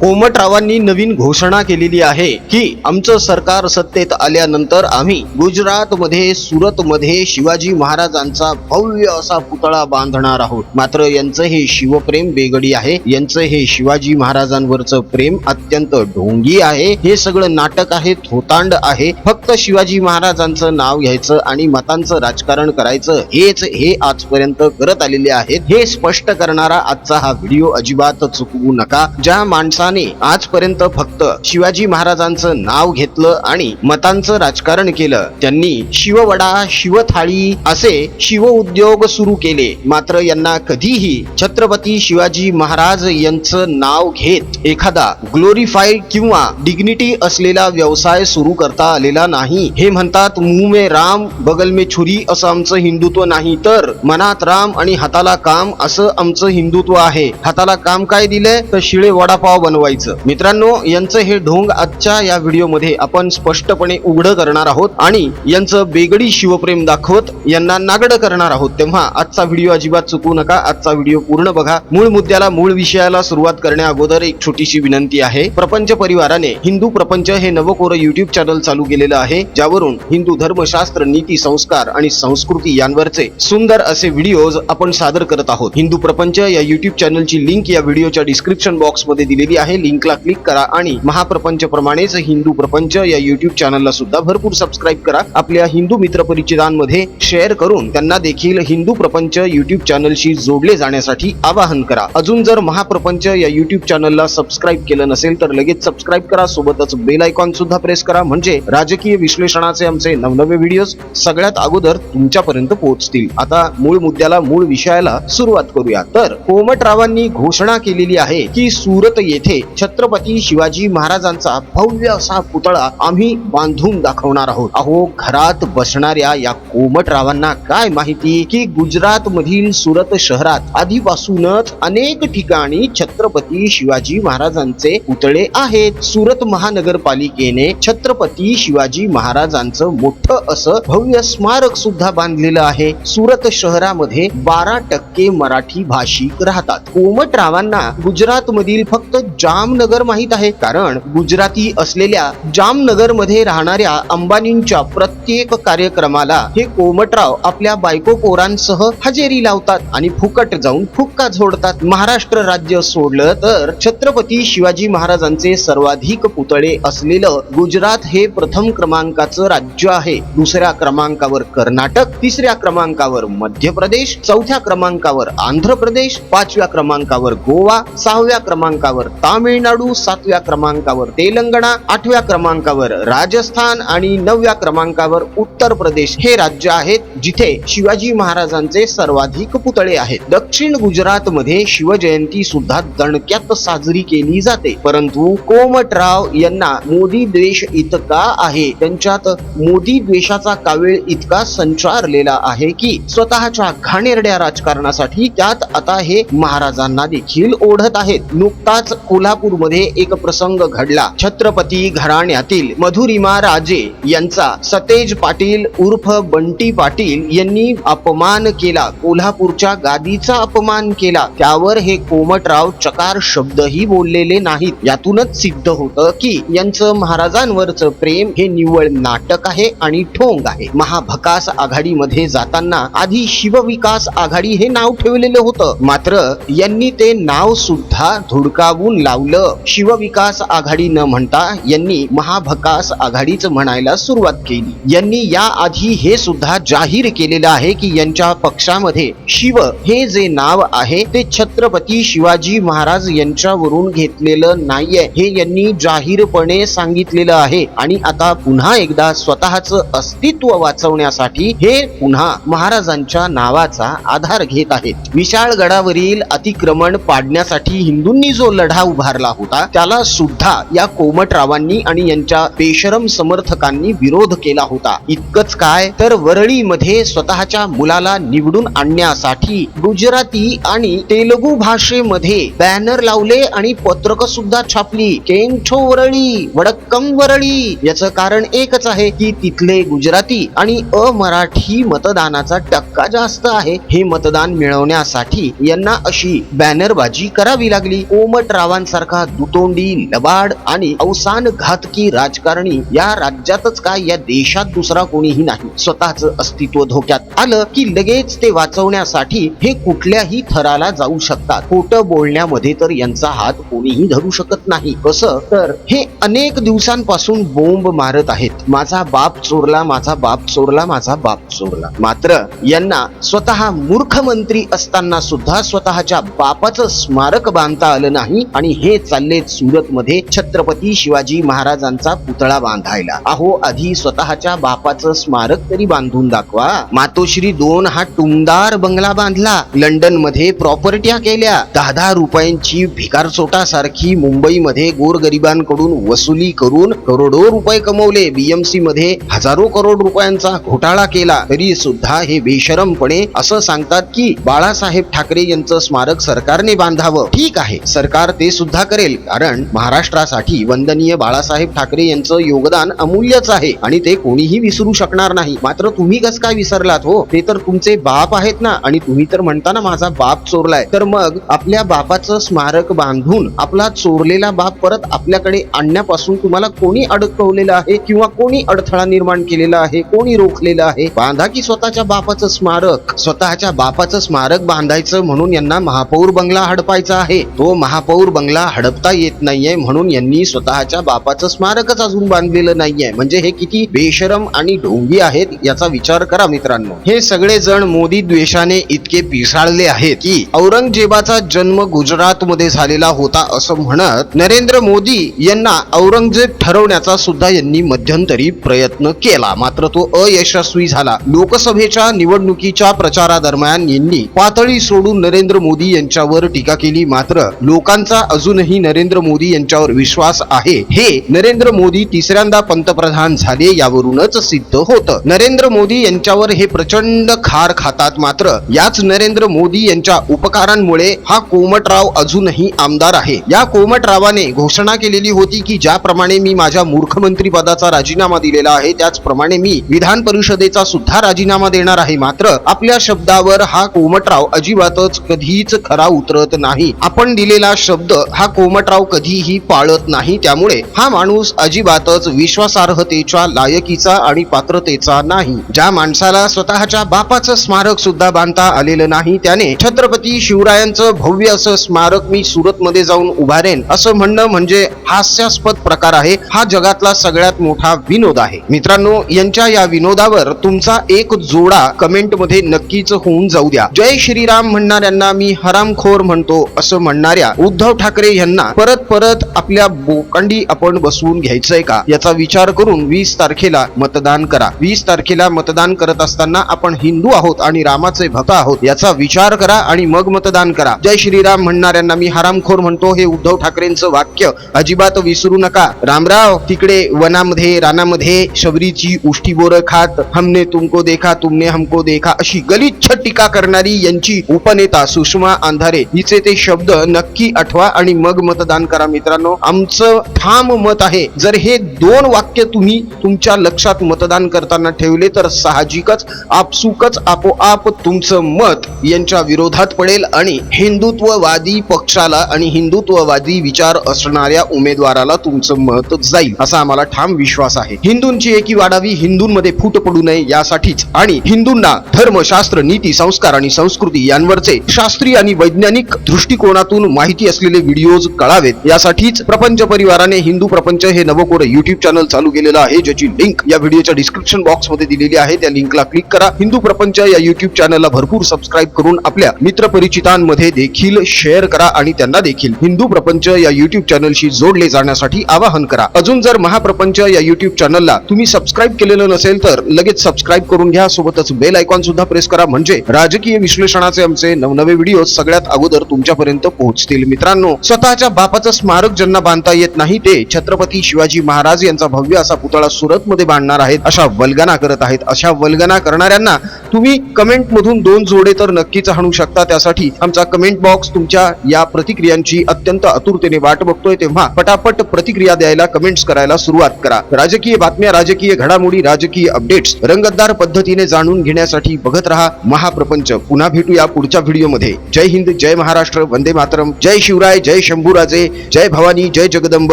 कोमटरावांनी नवीन घोषणा केलेली आहे की आमचं सरकार सत्तेत आल्यानंतर आम्ही गुजरातमध्ये सुरतमध्ये शिवाजी महाराजांचा भव्य असा पुतळा बांधणार आहोत। मात्र यांचं हे शिवप्रेम बेगडी आहे, यांचं हे शिवाजी महाराजांवरचं प्रेम अत्यंत ढोंगी आहे। हे सगळं नाटक आहे, थोतांड आहे। फक्त शिवाजी महाराजांचं नाव घ्यायचं आणि मतांचं राजकारण करायचं हेच हे आजपर्यंत करत आलेले आहेत। हे स्पष्ट करणारा आजचा हा व्हिडिओ अजिबात चुकवू नका। ज्या माणसाने आजपर्यंत फक्त शिवाजी महाराजांचं नाव घेतलं आणि मतांचं राजकारण केलं, त्यांनी शिववडा शिवथाळी असे शिव उद्योग सुरू केले। मात्र यांना कधीही छत्रपती शिवाजी महाराज यांचं नाव घेत एखादा ग्लोरीफाईड किंवा डिग्निटी असलेला व्यवसाय सुरू करता आलेला नाही। हे म्हणतात मुंह में राम बगल में छुरी असं आमचं हिंदुत्व नाही, तर मनात राम आणि हाताला काम असं आमचं हिंदुत्व आहे। हाताला काम काय दिलंय तर शिळे वडापाव बनवायचं। मित्रांनो, यांचं हे ढोंग आजच्या या व्हिडिओ मध्ये आपण स्पष्टपणे उघड करणार आहोत आणि यांचं बेगडी शिवप्रेम दाखवत यांना नागड करणार आहोत। तेव्हा आजचा व्हिडिओ अजिबात चुकवू नका, आजचा व्हिडिओ पूर्ण बघा। मूळ मुद्द्याला मूळ विषयाला सुरुवात करण्या अगोदर एक छोटीशी विनंती आहे। प्रपंच परिवाराने हिंदू प्रपंच हे नवकोर युट्यूब चॅनल चालू केलेलं आहे, ज्यावरून हिंदू धर्मशास्त्र, नीती, संस्कार आणि संस्कृती यांवरचे सुंदर असे व्हिडिओज आपण सादर करत आहोत। हिंदू प्रपंच या युट्यूब चॅनलची लिंक या व्हिडिओच्या डिस्क्रिप्शन बॉक्स मध्ये दिलेली आहे, लिंकला क्लिक करा आणि महाप्रपंच प्रमाणेच हिंदू प्रपंच या युट्यूब चॅनलला सुद्धा भरपूर सबस्क्राईब करा। आपल्या हिंदू मित्र परिचितांमध्ये शेअर करून त्यांना देखील हिंदू प्रपंच युट्यूब चॅनलशी जोडले जाण्यासाठी आवाहन करा। अजून जर महाप्रपंच या युट्यूब चॅनलला सबस्क्राईब केलं नसेल तर लगेच सबस्क्राईब करा, सोबतच बेल आयकॉन सुद्धा प्रेस करा, म्हणजे राजकीय विश्लेषणाचे आमचे नवनवे व्हिडिओज सगळ्यात अगोदर तुमच्यापर्यंत पोहोचतील। आता मूळ मुद्द्याला मूळ विषयाला सुरुवात करूया। तर कोमटरावांनी घोषणा केलेली आहे की सुरत येथे छत्रपती शिवाजी महाराजांचा भव्य असा पुतळा आम्ही बांधून दाखवणार आहोत। अहो, घरात बसणाऱ्या या कोमटरावांना काय माहिती की गुजरात मधील सुरत शहरात आधीपासूनच अनेक ठिकाणी छत्रपती शिवाजी महाराजांचे पुतळे आहेत। सुरत महानगरपालिकेने छत्रपती शिवाजी महाराजांचं मोठं असं भव्य स्मारक सुद्धा बांधलेलं आहे। सुरत शहरामध्ये 12% मराठी भाषिक राहतात। कोमटरावांना गुजरात मधील फक्त जामनगर माहित आहे, कारण गुजराती असलेल्या जामनगर मध्ये राहणाऱ्या अंबानींच्या प्रत्येक कार्यक्रमाला हे कोमटराव आपल्या बायको पोरांसह हजेरी लावतात आणि फुकट जाऊन फुक्का झोडतात। महाराष्ट्र राज्य सोडलं तर छत्रपती शिवाजी महाराजांचे सर्वाधिक पुतळे असलेलं गुजरात हे प्रथम क्रमांकाचं राज्य आहे। दुसऱ्या क्रमांकावर कर्नाटक, तिसऱ्या क्रमांकावर मध्य प्रदेश, चौथ्या क्रमांकावर आंध्र प्रदेश, पाचव्या क्रमांकावर गोवा, सहाव्या क्रमांकावर तामिळनाडू, सातव्या क्रमांकावर तेलंगणा, आठव्या क्रमांकावर राजस्थान आणि 9व्या क्रमांकावर उत्तर प्रदेश हे राज्य आहेत जिथे शिवाजी महाराजांचे सर्वाधिक पुतळे आहेत। दक्षिण गुजरात मध्ये शिवजयंती सुद्धा दणक्यात साजरी केली जाते, परंतु कोमटराव यांना मोदी द्वेष इतका आहे, त्यांच्यात मोदी द्वेषाचा कावीळ इतका संचारलेला आहे की स्वतःच्या घाणेरड्या राजकारणासाठी त्यात आता हे महाराजांना देखील ओढत आहेत। नुकताच कोल्हापूर मध्ये एक प्रसंग घडला। छत्रपती घराण्यातील मधुरिमा राजे यांचा सतेज पाटील उर्फ बंटी पाटील यांनी अपमान केला, कोल्हापूरच्या गादीचा अपमान केला। त्यावर हे कोमटराव चकार शब्दही बोललेले नाहीत। यातूनच सिद्ध होतं की यांचं महाराजांवरचं प्रेम हे निव्वळ नाटक आहे आणि ढोंग आहे। महाभकास आघाडीमध्ये जाताना आधी शिवविकास आघाडी हे नाव ठेवलेलं होतं, मात्र यांनी ते नाव सुद्धा धुडकावून लावलं। शिवविकास आघाडी न म्हणता यांनी महाभकास आघाडीच म्हणायला सुरुवात केली। यांनी या आधी हे सुद्धा जाहीर केलेलं आहे की यांच्या पक्षामध्ये शिव हे जे नाव आहे ते छत्रपती शिवाजी महाराज यांच्यावरून घेतलेलं नाहीये, हे यांनी जाहीरपणे सांगितलेलं आहे। आणि आता पुन्हा एकदा स्वतःचं अस्तित्व वाचवण्यासाठी हे पुन्हा महाराजांच्या नावाचा आधार घेत आहेत। विशाळगडावरील अतिक्रमण पाडण्यासाठी हिंदूंनी जो लढा उभारला होता त्याला सुद्धा या कोमटरावांनी आणि यांच्या बेशरम समर्थकांनी विरोध केला होता। इतकंच काय तर वरळीमध्ये स्वतःच्या मुलाला निवडून आणण्यासाठी गुजराती आणि तेलुगू भाषेमध्ये बॅनर लावले आणि पत्रक सुद्धा छापली, केंठो वरळी वडक्कम वरळी। याचं कारण एकच आहे की तिथले गुजराती आणि अमराठी मतदानाचा टक्का जास्त आहे। हे मतदान मिळवण्यासाठी यांना अशी बॅनरबाजी करावी लागली। कोमटरावांचा पवारांसारखा दुतोंडी लबाड आणि अवसान घातकी राजकारणी या राज्यातच काय या देशात दुसरा कोणीही नाही. स्वतःच अस्तित्व धोक्यात आलं की लगेच ते वाचवण्यासाठी हे कुठल्याही थराला जाऊ शकतात. खोटं बोलण्यामध्ये तर यांचा हात कोणीही धरू शकत नाही. कसं तर हे अनेक दिवसांपासून बोंब मारत आहेत, माझा बाप चोरला, माझा बाप चोरला, माझा बाप चोरला. मात्र यांना स्वतः मूर्ख मंत्री असताना सुद्धा स्वतःच्या बापाचं स्मारक बांधता आलं नाही आणि हे चालले सुरत मध्ये छत्रपती शिवाजी महाराजांचा पुतळा बांधायला. अहो आधी स्वतःच्या बापाचं स्मारक तरी बांधून दाखवा. मातोश्री 2 हा टुमदार बंगला बांधला, लंडन मध्ये प्रॉपर्ट्या केल्या, 10-10 रुपयांची भिकारचोटा सारखी मुंबईमध्ये गोरगरिबांकडून वसुली करून करोडो रुपये कमवले, बीएमसी मध्ये हजारो करोड रुपयांचा घोटाळा केला. तरी सुद्धा हे बेशरमपणे असं सांगतात की बाळासाहेब ठाकरे यांचं स्मारक सरकारने बांधावं. ठीक आहे, सरकार ते सुद्धा करेल, कारण महाराष्ट्रासाठी वंदनीय बाळासाहेब ठाकरे यांचं योगदान अमूल्यच आहे आणि ते कोणीही विसरू शकणार नाही. मात्र तुम्ही कसं काय विसरलात हो? ते तर तुमचे बाप आहेत ना, आणि तुम्ही तर म्हणता ना माझा बाप चोरलाय. तर मग आपल्या बापाचं स्मारक बांधून आपला चोरलेला बाप परत आपल्याकडे आणण्यापासून तुम्हाला कोणी अडकवलेलं आहे किंवा कोणी अडथळा निर्माण केलेला आहे, कोणी रोखलेलं आहे? बांधा की स्वतःच्या बापाचं स्मारक. स्वतःच्या बापाचं स्मारक बांधायचं म्हणून यांना महापौर बंगला हडपायचा आहे. तो महापौर बंगला हडपता येत नाहीये म्हणून यांनी स्वतःच्या बापाचं स्मारकच अजून बांधलेलं नाहीये. म्हणजे हे किती बेशरम आणि ढोंगी आहेत याचा विचार करा मित्रांनो. हे सगळे जण मोदी द्वेषाने इतके पिसाळले आहेत की औरंगजेबाचा जन्म गुजरात मध्ये झालेला होता असं म्हणत नरेंद्र मोदी यांना औरंगजेब ठरवण्याचा सुद्धा यांनी मध्यंतरी प्रयत्न केला, मात्र तो अयशस्वी झाला. लोकसभेच्या निवडणुकीच्या प्रचारादरम्यान यांनी पातळी सोडून नरेंद्र मोदी यांच्यावर टीका केली. मात्र लोकांचा अजूनही नरेंद्र मोदी यांच्यावर विश्वास आहे हे नरेंद्र मोदी तिसऱ्यांदा पंतप्रधान झाले यावरूनच सिद्ध होतं. नरेंद्र मोदी यांच्यावर हे प्रचंड खार खातात. मात्र याच नरेंद्र मोदी यांच्या उपकारांमुळे हा कोमटराव अजूनही आमदार आहे. या कोमटरावाने घोषणा केलेली होती की ज्याप्रमाणे मी माझ्या मूर्खमंत्री पदाचा राजीनामा दिलेला आहे त्याचप्रमाणे मी विधान परिषदेचा सुद्धा राजीनामा देणार आहे. मात्र आपल्या शब्दावर हा कोमटराव अजिबातच कधीच खरा उतरत नाही. आपण दिलेला शब्द हा कोमटराव कधीही पाळत नाही. त्यामुळे हा माणूस अजिबातच विश्वासार्हतेच्या लायकीचा आणि पात्रतेचा नाही. ज्या माणसाला स्वतःच्या बापाचं स्मारक सुद्धा बांधता आलेलं नाही त्याने छत्रपती शिवरायांचं भव्य असं स्मारक मी सुरत मध्ये जाऊन उभारेन असं म्हणणं म्हणजे हास्यास्पद प्रकार आहे. हा जगातला सगळ्यात मोठा विनोद आहे. मित्रांनो, यांच्या या विनोदावर तुमचा एक जोडा कमेंट मध्ये नक्कीच होऊन जाऊ द्या. जय श्रीराम म्हणणाऱ्यांना मी हरामखोर म्हणतो असं म्हणणाऱ्या उद्धव ठाकरे यांना परत परत आपल्या बोकांडी आपण बसवून घ्यायचंय का याचा विचार करून 20 तारखेला मतदान करा. 20 तारखेला मतदान करत असताना आपण हिंदू आहोत आणि रामाचे भक्त आहोत याचा विचार करा आणि मग मतदान करा. जय श्रीराम म्हणणाऱ्यांना मी हरामखोर म्हणतो हे उद्धव ठाकरेंचं वाक्य अजिबात विसरू नका. रामराव तिकडे वनामध्ये रानामध्ये शबरीची उष्टी बोरं खात हमने तुमको देखा तुमने हमको देखा अशी गलिच्छ टीका करणारी यांची उपनेता सुषमा अंधारे हिचे ते शब्द नक्की आठवा आणि मग मतदान करा. मित्रांनो, आमचं ठाम मत आहे जर हे 2 वाक्य तुम्ही तुमच्या लक्षात मतदान करताना ठेवले तर साहजिकच आपसुकच आपोआप तुमचं मत यांच्या विरोधात पडेल आणि हिंदुत्ववादी पक्षाला आणि हिंदुत्ववादी विचार असणाऱ्या उमेदवाराला तुमचं मत जाईल असा आम्हाला ठाम विश्वास आहे. हिंदूंची एकी वाढावी, हिंदूंमध्ये फूट पडू नये यासाठीच आणि हिंदूंना धर्म, शास्त्र, नीती, संस्कार आणि संस्कृती यांवरचे शास्त्रीय आणि वैज्ञानिक दृष्टिकोनातून माहिती असलेले व्हिडिओज कळावेत यासाठीच प्रपंच परिवाराने हिंदू प्रपंच हे नवकोर युट्यूब चॅनल चालू केलेलं आहे, ज्याची लिंक या व्हिडिओच्या डिस्क्रिप्शन बॉक्स मध्ये दिलेली आहे. त्या लिंकला क्लिक करा. हिंदू प्रपंच या युट्यूब चॅनलला भरपूर सबस्क्राईब करून आपल्या मित्र परिचितांमध्ये देखील शेअर करा आणि त्यांना देखील हिंदू प्रपंच या युट्यूब चॅनलशी जोडले जाण्यासाठी आवाहन करा. अजून जर महाप्रपंच या युट्यूब चॅनलला तुम्ही सबस्क्राईब केलेलं नसेल तर लगेच सबस्क्राईब करून घ्या. सोबतच बेल आयकॉन सुद्धा प्रेस करा म्हणजे राजकीय विश्लेषणाचे आमचे नवनवे व्हिडिओ सगळ्यात अगोदर तुमच्यापर्यंत पोहोचतील. मित्रांनो, स्वतःच्या बापाचं स्मारक ज्यांना बांधता येत नाही ते छत्रपती शिवाजी महाराज यांचा भव्य असा पुतळा सुरत मध्ये बांधणार आहेत अशा वल्गना करत आहेत. अशा वल्गना करणाऱ्यांना तुम्ही कमेंट मधून 2 जोडे तर नक्कीच हाणू शकता. त्यासाठी आमचा कमेंट बॉक्स तुमच्या या प्रतिक्रियांची अत्यंत आतुरतेने वाट बघतोय. तेव्हा पटापट प्रतिक्रिया द्यायला, कमेंट्स करायला सुरुवात करा. राजकीय बातम्या, राजकीय घडामोडी, राजकीय अपडेट्स रंगतदार पद्धतीने जाणून घेण्यासाठी बघत रहा महाप्रपंच. पुन्हा भेटूया पुढच्या व्हिडिओमध्ये. जय हिंद, जय महाराष्ट्र, वंदे मातरम, जय शिवराय, जय शंभूराजे, जय भवानी, जय जगदंब,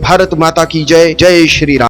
भारत माता की जय, जय श्रीराम.